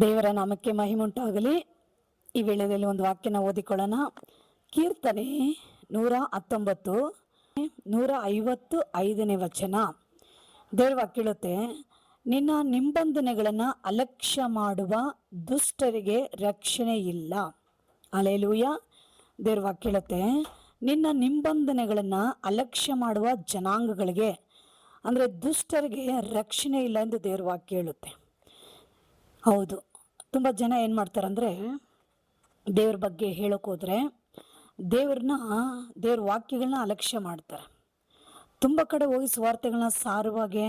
ದೇವರ ನಾಮಕ್ಕೆ ಮಹಿಮುಂಟಾಗಲಿ. ಈ ವೇಳೆಯಲ್ಲಿ ಒಂದು ವಾಕ್ಯನ ಓದಿಕೊಳ್ಳೋಣ. ಕೀರ್ತನೆ 119 155ನೇ ವಚನ. ದೇವರ ವಾಕ್ಯ ಹೇಳುತ್ತೆ, ನಿನ್ನ ನಿಬಂಧನೆಗಳನ್ನು ಅಲಕ್ಷ್ಯ ಮಾಡುವ ದುಷ್ಟರಿಗೆ ರಕ್ಷಣೆ ಇಲ್ಲ. ಹಲ್ಲೆಲೂಯ. ದೇವರ ವಾಕ್ಯ ಹೇಳುತ್ತೆ, ನಿನ್ನ ನಿಬಂಧನೆಗಳನ್ನು ಅಲಕ್ಷ್ಯ ಮಾಡುವ ಜನಾಂಗಗಳಿಗೆ ಅಂದರೆ ದುಷ್ಟರಿಗೆ ರಕ್ಷಣೆ ಇಲ್ಲ ಎಂದು ದೇವರ ವಾಕ್ಯ ಹೇಳುತ್ತೆ. ಹೌದು, ತುಂಬ ಜನ ಏನು ಮಾಡ್ತಾರಂದರೆ ದೇವ್ರ ಬಗ್ಗೆ ಹೇಳೋಕ್ಕೋದ್ರೆ ದೇವ್ರ ವಾಕ್ಯಗಳನ್ನ ಅಲಕ್ಷ್ಯ ಮಾಡ್ತಾರೆ. ತುಂಬ ಕಡೆ ಹೋಗಿ ಸುವಾರ್ತೆಗಳನ್ನ ಸಾರುವಾಗೆ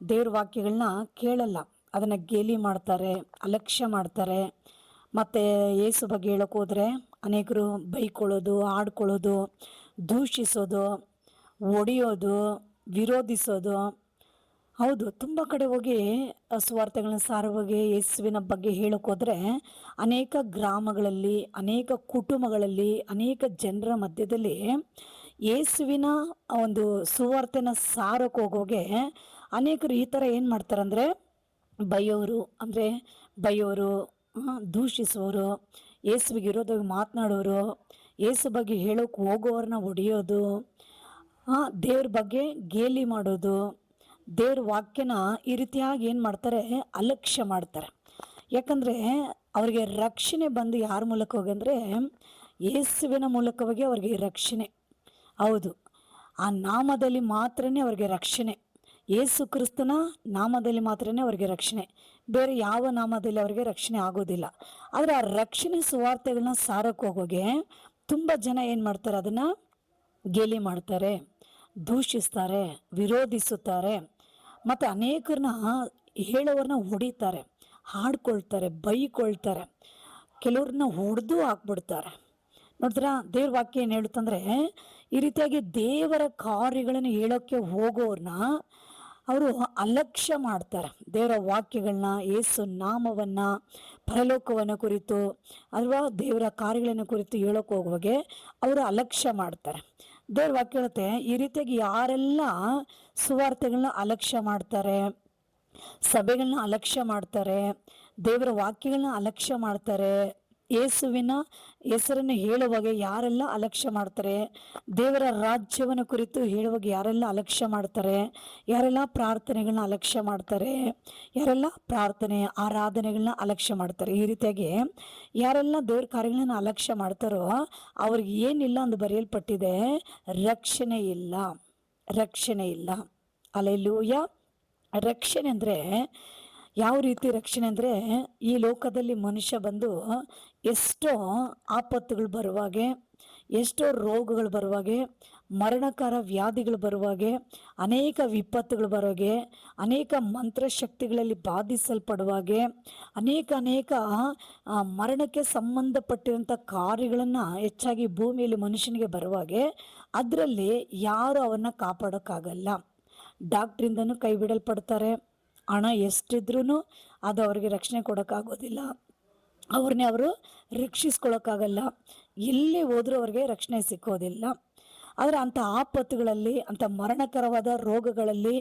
ದೇವ್ರ ವಾಕ್ಯಗಳನ್ನ ಕೇಳಲ್ಲ, ಅದನ್ನು ಗೇಲಿ ಮಾಡ್ತಾರೆ, ಅಲಕ್ಷ್ಯ ಮಾಡ್ತಾರೆ. ಮತ್ತು ಯೇಸು ಬಗ್ಗೆ ಹೇಳೋಕ್ಕೋದ್ರೆ ಅನೇಕರು ಬೈಕೊಳ್ಳೋದು, ಆಡ್ಕೊಳ್ಳೋದು, ದೂಷಿಸೋದು, ಒಡೆಯೋದು, ವಿರೋಧಿಸೋದು. ಹೌದು, ತುಂಬ ಕಡೆ ಹೋಗಿ ಸುವಾರ್ತೆಗಳನ್ನ ಸಾರುವಾಗೆ ಯೇಸುವಿನ ಬಗ್ಗೆ ಹೇಳೋಕ್ಕೋದ್ರೆ ಅನೇಕ ಗ್ರಾಮಗಳಲ್ಲಿ, ಅನೇಕ ಕುಟುಂಬಗಳಲ್ಲಿ, ಅನೇಕ ಜನರ ಮಧ್ಯದಲ್ಲಿ ಯೇಸುವಿನ ಒಂದು ಸುವಾರ್ತೆನ ಸಾರೋಕೆ ಹೋಗೋಗೆ ಅನೇಕರು ಈ ಥರ ಏನು ಮಾಡ್ತಾರಂದರೆ ಬೈಯೋರು, ದೂಷಿಸೋರು, ಯೇಸುವಿಗೆ ವಿರೋಧವಾಗಿ ಮಾತನಾಡೋರು, ಯೇಸು ಬಗ್ಗೆ ಹೇಳೋಕೆ ಹೋಗೋರನ್ನ ಹೊಡೆಯೋದು, ದೇವ್ರ ಬಗ್ಗೆ ಗೇಲಿ ಮಾಡೋದು, ದೇವ್ರ ವಾಕ್ಯನ ಈ ರೀತಿಯಾಗಿ ಏನು ಮಾಡ್ತಾರೆ, ಅಲಕ್ಷ್ಯ ಮಾಡ್ತಾರೆ. ಯಾಕಂದರೆ ಅವ್ರಿಗೆ ರಕ್ಷಣೆ ಬಂದು ಯಾರ ಮೂಲಕ ಹೋಗಿ ಅಂದರೆ ಯೇಸುವಿನ ಮೂಲಕವಾಗಿ ಅವ್ರಿಗೆ ರಕ್ಷಣೆ. ಹೌದು, ಆ ನಾಮದಲ್ಲಿ ಮಾತ್ರನೇ ಅವ್ರಿಗೆ ರಕ್ಷಣೆ. ಯೇಸು ಕ್ರಿಸ್ತನ ನಾಮದಲ್ಲಿ ಮಾತ್ರನೇ ಅವ್ರಿಗೆ ರಕ್ಷಣೆ, ಬೇರೆ ಯಾವ ನಾಮದಲ್ಲಿ ಅವ್ರಿಗೆ ರಕ್ಷಣೆ ಆಗೋದಿಲ್ಲ. ಆದರೆ ಆ ರಕ್ಷಣೆ ಸುವಾರ್ತೆಗಳನ್ನ ಸಾರಕ್ಕೆ ಹೋಗೋಗೆ ತುಂಬ ಜನ ಏನು ಮಾಡ್ತಾರೆ, ಅದನ್ನು ಗೇಲಿ ಮಾಡ್ತಾರೆ, ದೂಷಿಸ್ತಾರೆ, ವಿರೋಧಿಸುತ್ತಾರೆ, ಮತ್ತು ಅನೇಕರನ್ನ ಹೇಳೋರನ್ನ ಹೊಡಿತಾರೆ, ಹಾಡ್ಕೊಳ್ತಾರೆ, ಬೈಕೊಳ್ತಾರೆ, ಕೆಲವ್ರನ್ನ ಹೊಡೆದು ಹಾಕ್ಬಿಡ್ತಾರೆ. ನೋಡಿದ್ರಾ, ದೇವ್ರ ವಾಕ್ಯ ಏನು ಹೇಳುತ್ತಂದರೆ ಈ ರೀತಿಯಾಗಿ ದೇವರ ಕಾರ್ಯಗಳನ್ನು ಹೇಳೋಕ್ಕೆ ಹೋಗೋರನ್ನ ಅವರು ಅಲಕ್ಷ್ಯ ಮಾಡ್ತಾರೆ. ದೇವರ ವಾಕ್ಯಗಳನ್ನ, ಯೇಸು ನಾಮವನ್ನು, ಪರಲೋಕವನ್ನು ಕುರಿತು ಅಥವಾ ದೇವರ ಕಾರ್ಯಗಳನ್ನು ಕುರಿತು ಹೇಳೋಕೆ ಹೋಗುವಾಗೆ ಅವರು ಅಲಕ್ಷ್ಯ ಮಾಡ್ತಾರೆ. ದೇವ್ರ ವಾಕ್ಯ ಹೇಳುತ್ತೆ, ಈ ರೀತಿಯಾಗಿ ಯಾರೆಲ್ಲ ಸುವಾರ್ತೆಗಳನ್ನ ಅಲಕ್ಷ್ಯ ಮಾಡ್ತಾರೆ, ಸಭೆಗಳನ್ನ ಅಲಕ್ಷ್ಯ ಮಾಡ್ತಾರೆ, ದೇವರ ವಾಕ್ಯಗಳನ್ನ ಅಲಕ್ಷ್ಯ ಮಾಡ್ತಾರೆ, ಯೇಸುವಿನ ಹೆಸರನ್ನು ಹೇಳುವಾಗ ಯಾರೆಲ್ಲ ಅಲಕ್ಷ್ಯ ಮಾಡ್ತಾರೆ, ದೇವರ ರಾಜ್ಯವನ್ನು ಕುರಿತು ಹೇಳುವಾಗ ಯಾರೆಲ್ಲ ಅಲಕ್ಷ್ಯ ಮಾಡ್ತಾರೆ, ಯಾರೆಲ್ಲ ಪ್ರಾರ್ಥನೆಗಳನ್ನ ಅಲಕ್ಷ್ಯ ಮಾಡ್ತಾರೆ, ಯಾರೆಲ್ಲ ಪ್ರಾರ್ಥನೆ ಆರಾಧನೆಗಳನ್ನ ಅಲಕ್ಷ್ಯ ಮಾಡ್ತಾರೆ, ಈ ರೀತಿಯಾಗಿ ಯಾರೆಲ್ಲ ದೇವ್ರ ಕಾರ್ಯಗಳನ್ನ ಅಲಕ್ಷ್ಯ ಮಾಡ್ತಾರೋ ಅವ್ರಿಗೆ ಏನಿಲ್ಲ ಅಂತ ಬರೆಯಲ್ಪಟ್ಟಿದೆ, ರಕ್ಷಣೆ ಇಲ್ಲ, ರಕ್ಷಣೆ ಇಲ್ಲ. ಹಲ್ಲೆಲೂಯ. ರಕ್ಷಣೆ ಅಂದರೆ ಯಾವ ರೀತಿ ರಕ್ಷಣೆ ಅಂದರೆ, ಈ ಲೋಕದಲ್ಲಿ ಮನುಷ್ಯ ಬಂದು ಎಷ್ಟೋ ಆಪತ್ತುಗಳು ಬರುವಾಗೆ, ಎಷ್ಟೋ ರೋಗಗಳು ಬರುವಾಗೆ, ಮರಣಕರ ವ್ಯಾಧಿಗಳು ಬರುವಾಗೆ, ಅನೇಕ ವಿಪತ್ತುಗಳು ಬರುವಾಗೆ, ಅನೇಕ ಮಂತ್ರಶಕ್ತಿಗಳಲ್ಲಿ ಬಾಧಿಸಲ್ಪಡುವಾಗೆ, ಅನೇಕ ಮರಣಕ್ಕೆ ಸಂಬಂಧಪಟ್ಟಿರುವಂಥ ಕಾರ್ಯಗಳನ್ನು ಹೆಚ್ಚಾಗಿ ಭೂಮಿಯಲ್ಲಿ ಮನುಷ್ಯನಿಗೆ ಬರುವಾಗೆ ಅದರಲ್ಲಿ ಯಾರು ಅವನ್ನ ಕಾಪಾಡೋಕ್ಕಾಗಲ್ಲ. ಡಾಕ್ಟ್ರಿಂದನೂ ಕೈ ಬಿಡಲ್ಪಡ್ತಾರೆ, ಹಣ ಎಷ್ಟಿದ್ರೂ ಅದು ಅವ್ರಿಗೆ ರಕ್ಷಣೆ ಕೊಡೋಕ್ಕಾಗೋದಿಲ್ಲ, ಅವ್ರನ್ನೇ ಅವರು ರಕ್ಷಿಸ್ಕೊಳ್ಳೋಕ್ಕಾಗಲ್ಲ, ಎಲ್ಲಿ ಹೋದರೂ ಅವ್ರಿಗೆ ರಕ್ಷಣೆ ಸಿಕ್ಕೋದಿಲ್ಲ. ಆದರೆ ಅಂಥ ಆಪತ್ತುಗಳಲ್ಲಿ, ಅಂಥ ಮರಣಕರವಾದ ರೋಗಗಳಲ್ಲಿ,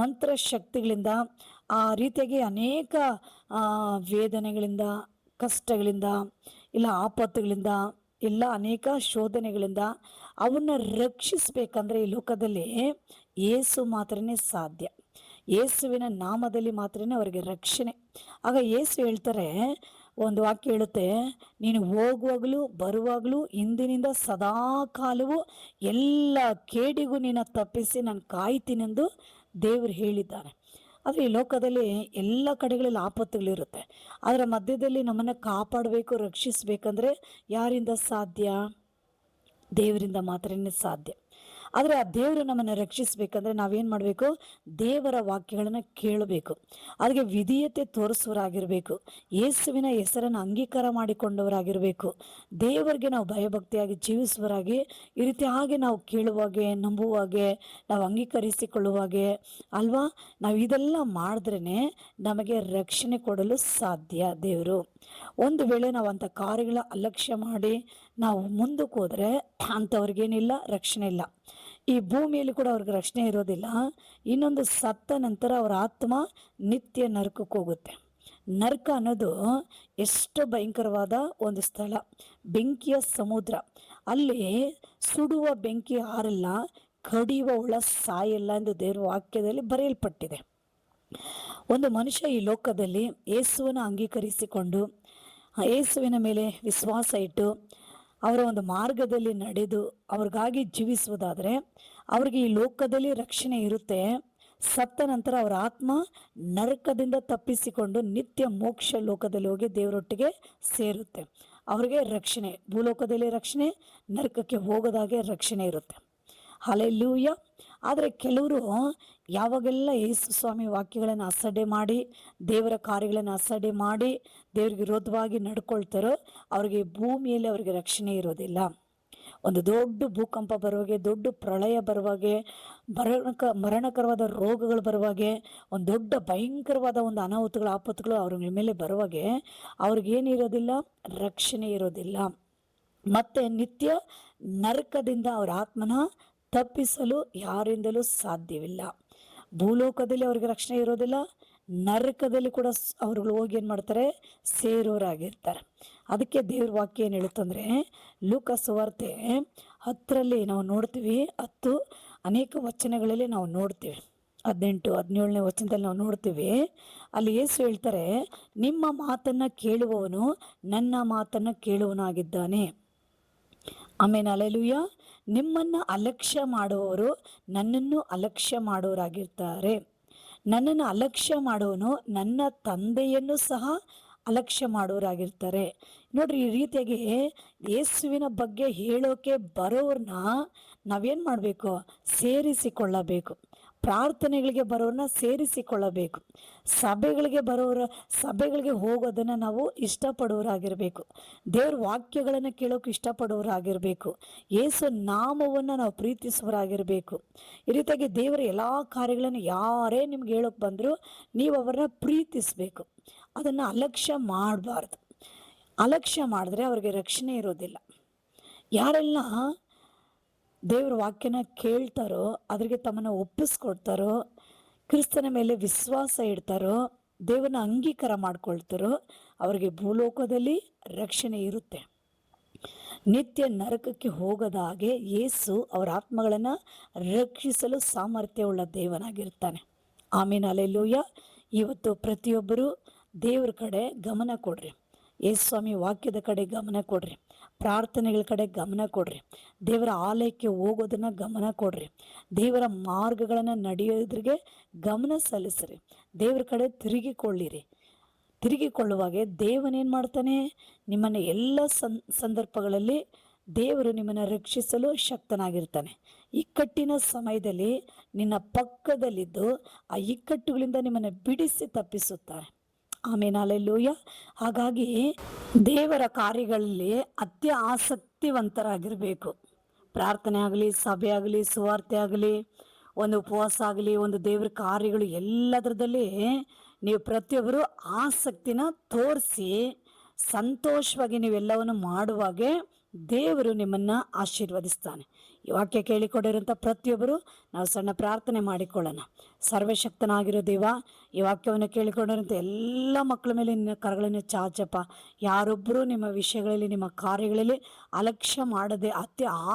ಮಂತ್ರಶಕ್ತಿಗಳಿಂದ, ಆ ರೀತಿಯಾಗಿ ಅನೇಕ ವೇದನೆಗಳಿಂದ, ಕಷ್ಟಗಳಿಂದ, ಇಲ್ಲ ಆಪತ್ತುಗಳಿಂದ, ಇಲ್ಲ ಅನೇಕ ಶೋಧನೆಗಳಿಂದ ಅವನ್ನ ರಕ್ಷಿಸಬೇಕಂದ್ರೆ ಈ ಲೋಕದಲ್ಲಿ ಯೇಸು ಮಾತ್ರನೇ ಸಾಧ್ಯ. ಯೇಸುವಿನ ನಾಮದಲ್ಲಿ ಮಾತ್ರನೇ ಅವರಿಗೆ ರಕ್ಷಣೆ. ಆಗ ಯೇಸು ಹೇಳ್ತಾರೆ, ಒಂದು ವಾಕ್ಯ ಹೇಳುತ್ತೆ, ನೀನು ಹೋಗುವಾಗಲೂ ಬರುವಾಗಲೂ ಇಂದಿನಿಂದ ಸದಾ ಕಾಲವೂ ಎಲ್ಲ ಕೇಡಿಗೂ ನೀನು ತಪ್ಪಿಸಿ ನಾನು ಕಾಯ್ತೀನೆಂದು ದೇವರು ಹೇಳಿದ್ದಾನೆ. ಆದರೆ ಈ ಲೋಕದಲ್ಲಿ ಎಲ್ಲ ಕಡೆಗಳಲ್ಲಿ ಆಪತ್ತುಗಳಿರುತ್ತೆ. ಅದರ ಮಧ್ಯದಲ್ಲಿ ನಮ್ಮನ್ನು ಕಾಪಾಡಬೇಕು, ರಕ್ಷಿಸಬೇಕಂದ್ರೆ ಯಾರಿಂದ ಸಾಧ್ಯ? ದೇವರಿಂದ ಮಾತ್ರನೇ ಸಾಧ್ಯ. ಆದರೆ ಆ ದೇವರು ನಮ್ಮನ್ನು ರಕ್ಷಿಸಬೇಕಂದ್ರೆ ನಾವೇನು ಮಾಡಬೇಕು? ದೇವರ ವಾಕ್ಯಗಳನ್ನು ಕೇಳಬೇಕು, ಅದಕ್ಕೆ ವಿಧೇಯತೆ ತೋರಿಸೋರಾಗಿರಬೇಕು, ಯೇಸುವಿನ ಹೆಸರನ್ನು ಅಂಗೀಕಾರ ಮಾಡಿಕೊಂಡವರಾಗಿರಬೇಕು, ದೇವರಿಗೆ ನಾವು ಭಯಭಕ್ತಿಯಾಗಿ ಜೀವಿಸುವರಾಗಿ, ಈ ರೀತಿಯಾಗಿ ನಾವು ಕೇಳುವಾಗೆ, ನಂಬುವಾಗೆ, ನಾವು ಅಂಗೀಕರಿಸಿಕೊಳ್ಳುವಾಗೆ ಅಲ್ವಾ, ನಾವು ಇದೆಲ್ಲ ಮಾಡಿದ್ರೇ ನಮಗೆ ರಕ್ಷಣೆ ಕೊಡಲು ಸಾಧ್ಯ ದೇವರು. ಒಂದು ವೇಳೆ ನಾವು ಅಂಥ ಕಾರ್ಯಗಳ ಅಲಕ್ಷ್ಯ ಮಾಡಿ ನಾವು ಮುಂದಕ್ಕೆ ಹೋದರೆ ಅಂಥವ್ರಿಗೇನಿಲ್ಲ, ರಕ್ಷಣೆ ಇಲ್ಲ. ಈ ಭೂಮಿಯಲ್ಲಿ ಕೂಡ ಅವ್ರಿಗೆ ರಕ್ಷಣೆ ಇರೋದಿಲ್ಲ. ಇನ್ನೊಂದು ಸತ್ತ ನಂತರ ಅವರ ಆತ್ಮ ನಿತ್ಯ ನರಕಕ್ಕೆ ಹೋಗುತ್ತೆ. ನರಕ ಅನ್ನೋದು ಎಷ್ಟು ಭಯಂಕರವಾದ ಒಂದು ಸ್ಥಳ, ಬೆಂಕಿಯ ಸಮುದ್ರ. ಅಲ್ಲಿ ಸುಡುವ ಬೆಂಕಿ ಆರಲ್ಲ, ಕಡಿಯುವ ಹುಳ ಸಾಯಲ್ಲ ಎಂದು ದೇವರ ವಾಕ್ಯದಲ್ಲಿ ಬರೆಯಲ್ಪಟ್ಟಿದೆ. ಒಂದು ಮನುಷ್ಯ ಈ ಲೋಕದಲ್ಲಿ ಯೇಸುವನ್ನು ಅಂಗೀಕರಿಸಿಕೊಂಡು ಯೇಸುವಿನ ಮೇಲೆ ವಿಶ್ವಾಸ ಇಟ್ಟು ಅವರ ಒಂದು ಮಾರ್ಗದಲ್ಲಿ ನಡೆದು ಅವ್ರಿಗಾಗಿ ಜೀವಿಸುವುದಾದರೆ ಅವ್ರಿಗೆ ಈ ಲೋಕದಲ್ಲಿ ರಕ್ಷಣೆ ಇರುತ್ತೆ. ಸತ್ತ ನಂತರ ಅವರ ಆತ್ಮ ನರಕದಿಂದ ತಪ್ಪಿಸಿಕೊಂಡು ನಿತ್ಯ ಮೋಕ್ಷ ಲೋಕದಲ್ಲಿ ಹೋಗಿ ದೇವರೊಟ್ಟಿಗೆ ಸೇರುತ್ತೆ. ಅವ್ರಿಗೆ ರಕ್ಷಣೆ, ಭೂಲೋಕದಲ್ಲಿ ರಕ್ಷಣೆ, ನರಕಕ್ಕೆ ಹೋಗೋದಾಗೆ ರಕ್ಷಣೆ ಇರುತ್ತೆ. ಹಲ್ಲೆಲೂಯ. ಆದರೆ ಕೆಲವರು ಯಾವಾಗೆಲ್ಲ ಯೇಸು ಸ್ವಾಮಿ ವಾಕ್ಯಗಳನ್ನು ಅಸಡ್ಡೆ ಮಾಡಿ, ದೇವರ ಕಾರ್ಯಗಳನ್ನು ಅಸಡ್ಡೆ ಮಾಡಿ ದೇವ್ರಿಗೆ ವಿರೋಧವಾಗಿ ನಡ್ಕೊಳ್ತಾರೋ ಅವ್ರಿಗೆ ಭೂಮಿಯಲ್ಲಿ ಅವ್ರಿಗೆ ರಕ್ಷಣೆ ಇರೋದಿಲ್ಲ. ಒಂದು ದೊಡ್ಡ ಭೂಕಂಪ ಬರುವಾಗೆ, ದೊಡ್ಡ ಪ್ರಳಯ ಬರುವಾಗೆ, ಮರಣಕರವಾದ ರೋಗಗಳು ಬರುವಾಗೆ, ಒಂದು ದೊಡ್ಡ ಭಯಂಕರವಾದ ಒಂದು ಅನಾಹುತಗಳು ಆಪತ್ತುಗಳು ಅವ್ರ ಮೇಲೆ ಬರುವಾಗೆ ಅವ್ರಿಗೇನಿರೋದಿಲ್ಲ, ರಕ್ಷಣೆ ಇರೋದಿಲ್ಲ. ಮತ್ತು ನಿತ್ಯ ನರಕದಿಂದ ಅವ್ರ ಆತ್ಮನ ತಪ್ಪಿಸಲು ಯಾರಿಂದಲೂ ಸಾಧ್ಯವಿಲ್ಲ. ಭೂಲೋಕದಲ್ಲಿ ಅವ್ರಿಗೆ ರಕ್ಷಣೆ ಇರೋದಿಲ್ಲ, ನರಕದಲ್ಲಿ ಕೂಡ ಅವ್ರುಗಳು ಹೋಗಿ ಏನು ಮಾಡ್ತಾರೆ, ಸೇರೋರಾಗಿರ್ತಾರೆ. ಅದಕ್ಕೆ ದೇವ್ರ ವಾಕ್ಯ ಏನು ಹೇಳುತ್ತಂದರೆ, ಲೂಕ ಸುವಾರ್ತೆ 10ರಲ್ಲಿ ನಾವು ನೋಡ್ತೀವಿ, 10 ಅನೇಕ ವಚನಗಳಲ್ಲಿ ನಾವು ನೋಡ್ತೀವಿ. 18, 17ನೇ ವಚನದಲ್ಲಿ ನಾವು ನೋಡ್ತೀವಿ. ಅಲ್ಲಿ ಯೇಸು ಹೇಳ್ತಾರೆ, ನಿಮ್ಮ ಮಾತನ್ನು ಕೇಳುವವನು ನನ್ನ ಮಾತನ್ನು ಕೇಳುವನಾಗಿದ್ದಾನೆ. ಆಮೇಲೆ ಹಲ್ಲೆಲೂಯ. ನಿಮ್ಮನ್ನು ಅಲಕ್ಷ್ಯ ಮಾಡುವವರು ನನ್ನನ್ನು ಅಲಕ್ಷ್ಯ ಮಾಡೋರಾಗಿರ್ತಾರೆ. ನನ್ನನ್ನು ಅಲಕ್ಷ್ಯ ಮಾಡುವನು ನನ್ನ ತಂದೆಯನ್ನು ಸಹ ಅಲಕ್ಷ್ಯ ಮಾಡೋರಾಗಿರ್ತಾರೆ. ನೋಡ್ರಿ, ಈ ರೀತಿಯಾಗಿ ಯೇಸುವಿನ ಬಗ್ಗೆ ಹೇಳೋಕೆ ಬರೋರನ್ನ ನಾವೇನು ಮಾಡಬೇಕು, ಸೇರಿಸಿಕೊಳ್ಳಬೇಕು. ಪ್ರಾರ್ಥನೆಗಳಿಗೆ ಬರೋರನ್ನ ಸೇರಿಸಿಕೊಳ್ಳಬೇಕು. ಸಭೆಗಳಿಗೆ ಹೋಗೋದನ್ನು ನಾವು ಇಷ್ಟಪಡೋರಾಗಿರಬೇಕು. ದೇವ್ರ ವಾಕ್ಯಗಳನ್ನು ಕೇಳೋಕೆ ಇಷ್ಟಪಡೋರಾಗಿರಬೇಕು. ಯೇಸು ನಾಮವನ್ನು ನಾವು ಪ್ರೀತಿಸುವರಾಗಿರಬೇಕು. ಈ ರೀತಿಯಾಗಿ ದೇವರ ಎಲ್ಲ ಕಾರ್ಯಗಳನ್ನು ಯಾರೇ ನಿಮ್ಗೆ ಹೇಳೋಕೆ ಬಂದರೂ ನೀವು ಅವರನ್ನ ಪ್ರೀತಿಸಬೇಕು. ಅದನ್ನು ಅಲಕ್ಷ್ಯ ಮಾಡಬಾರ್ದು. ಅಲಕ್ಷ್ಯ ಮಾಡಿದ್ರೆ ಅವ್ರಿಗೆ ರಕ್ಷಣೆ ಇರೋದಿಲ್ಲ. ಯಾರೆಲ್ಲ ದೇವ್ರ ವಾಕ್ಯನ ಕೇಳ್ತಾರೋ, ಅದ್ರಿಗೆ ತಮ್ಮನ್ನು ಒಪ್ಪಿಸ್ಕೊಡ್ತಾರೋ, ಕ್ರಿಸ್ತನ ಮೇಲೆ ವಿಶ್ವಾಸ ಇಡ್ತಾರೋ, ದೇವರನ್ನ ಅಂಗೀಕಾರ ಮಾಡ್ಕೊಳ್ತಾರೋ ಅವರಿಗೆ ಭೂಲೋಕದಲ್ಲಿ ರಕ್ಷಣೆ ಇರುತ್ತೆ. ನಿತ್ಯ ನರಕಕ್ಕೆ ಹೋಗದ ಹಾಗೆ ಯೇಸು ಅವರ ಆತ್ಮಗಳನ್ನು ರಕ್ಷಿಸಲು ಸಾಮರ್ಥ್ಯವುಳ್ಳ ದೇವನಾಗಿರ್ತಾನೆ. ಆಮೇಲೆ ಹಲ್ಲೆಲೂಯ. ಇವತ್ತು ಪ್ರತಿಯೊಬ್ಬರು ದೇವ್ರ ಕಡೆ ಗಮನ ಕೊಡ್ರಿ. ಯೇಸು ಸ್ವಾಮಿ ವಾಕ್ಯದ ಕಡೆ ಗಮನ ಕೊಡ್ರಿ. ಪ್ರಾರ್ಥನೆಗಳ ಕಡೆ ಗಮನ ಕೊಡ್ರಿ. ದೇವರ ಆಲಯಕ್ಕೆ ಹೋಗೋದನ್ನ ಗಮನ ಕೊಡ್ರಿ. ದೇವರ ಮಾರ್ಗಗಳನ್ನು ನಡೆಯೋದ್ರಿಗೆ ಗಮನ ಸಲ್ಲಿಸ್ರಿ. ದೇವ್ರ ಕಡೆ ತಿರುಗಿಕೊಳ್ಳುವಾಗೆ ದೇವನೇನು ಮಾಡ್ತಾನೆ, ನಿಮ್ಮನ್ನು ಎಲ್ಲ ಸಂದರ್ಭಗಳಲ್ಲಿ ದೇವರು ನಿಮ್ಮನ್ನು ರಕ್ಷಿಸಲು ಶಕ್ತನಾಗಿರ್ತಾನೆ. ಇಕ್ಕಟ್ಟಿನ ಸಮಯದಲ್ಲಿ ನಿನ್ನ ಪಕ್ಕದಲ್ಲಿದ್ದು ಆ ಇಕ್ಕಟ್ಟುಗಳಿಂದ ನಿಮ್ಮನ್ನು ಬಿಡಿಸಿ ತಪ್ಪಿಸುತ್ತಾನೆ. ಆಮೇಲೆ ಹಲ್ಲೆಲೂಯ. ಹಾಗಾಗಿ ದೇವರ ಕಾರ್ಯಗಳಲ್ಲಿ ಆಸಕ್ತಿವಂತರಾಗಿರಬೇಕು. ಪ್ರಾರ್ಥನೆ ಆಗಲಿ, ಸಭೆ ಆಗಲಿ, ಸುವಾರ್ತೆ ಆಗಲಿ, ಒಂದು ಉಪವಾಸ ಆಗಲಿ, ಒಂದು ದೇವರ ಕಾರ್ಯಗಳು ಎಲ್ಲದರದಲ್ಲಿ ನೀವು ಪ್ರತಿಯೊಬ್ಬರು ಆಸಕ್ತಿನ ತೋರಿಸಿ ಸಂತೋಷವಾಗಿ ನೀವೆಲ್ಲವನ್ನು ಮಾಡುವಾಗೆ ದೇವರು ನಿಮ್ಮನ್ನು ಆಶೀರ್ವದಿಸ್ತಾನೆ. ಈ ವಾಕ್ಯ ಕೇಳಿಕೊಡಿರೋಂಥ ಪ್ರತಿಯೊಬ್ಬರು ನಾವು ಸಣ್ಣ ಪ್ರಾರ್ಥನೆ ಮಾಡಿಕೊಳ್ಳೋಣ. ಸರ್ವಶಕ್ತನಾಗಿರೋ ದೇವ, ಈ ವಾಕ್ಯವನ್ನು ಕೇಳಿಕೊಂಡಿರೋಂಥ ಎಲ್ಲ ಮಕ್ಕಳ ಮೇಲೆ ನಿನ್ನ ಕರಗಳನ್ನು ಚಾಚಪ್ಪ. ಯಾರೊಬ್ಬರು ನಿಮ್ಮ ವಿಷಯಗಳಲ್ಲಿ, ನಿಮ್ಮ ಕಾರ್ಯಗಳಲ್ಲಿ ಅಲಕ್ಷ್ಯ ಮಾಡದೆ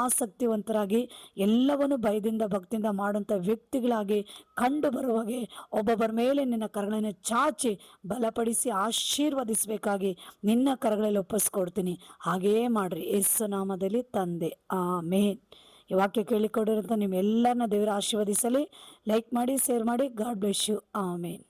ಆಸಕ್ತಿವಂತರಾಗಿ ಎಲ್ಲವನ್ನು ಭಯದಿಂದ ಭಕ್ತಿಯಿಂದ ಮಾಡುವಂಥ ವ್ಯಕ್ತಿಗಳಾಗಿ ಕಂಡು ಬರುವಾಗೆ ಒಬ್ಬೊಬ್ಬರ ಮೇಲೆ ನಿನ್ನ ಕರಗಳನ್ನು ಚಾಚಿ ಬಲಪಡಿಸಿ ಆಶೀರ್ವದಿಸಬೇಕಾಗಿ ನಿನ್ನ ಕರಗಳಲ್ಲಿ ಒಪ್ಪಿಸ್ಕೊಡ್ತೀನಿ. ಹಾಗೇ ಮಾಡ್ರಿ, ಯೇಸು ನಾಮದಲ್ಲಿ ತಂದೆ, ಆಮೇನ್. ಈ ವಾಕ್ಯ ಕೇಳಿಕೊಡಿರೋಂಥ ನಿಮ್ಮೆಲ್ಲರನ್ನ ದೇವರು ಆಶೀರ್ವದಿಸಲಿ. ಲೈಕ್ ಮಾಡಿ, ಶೇರ್ ಮಾಡಿ. God bless you. ಆಮೇನ್.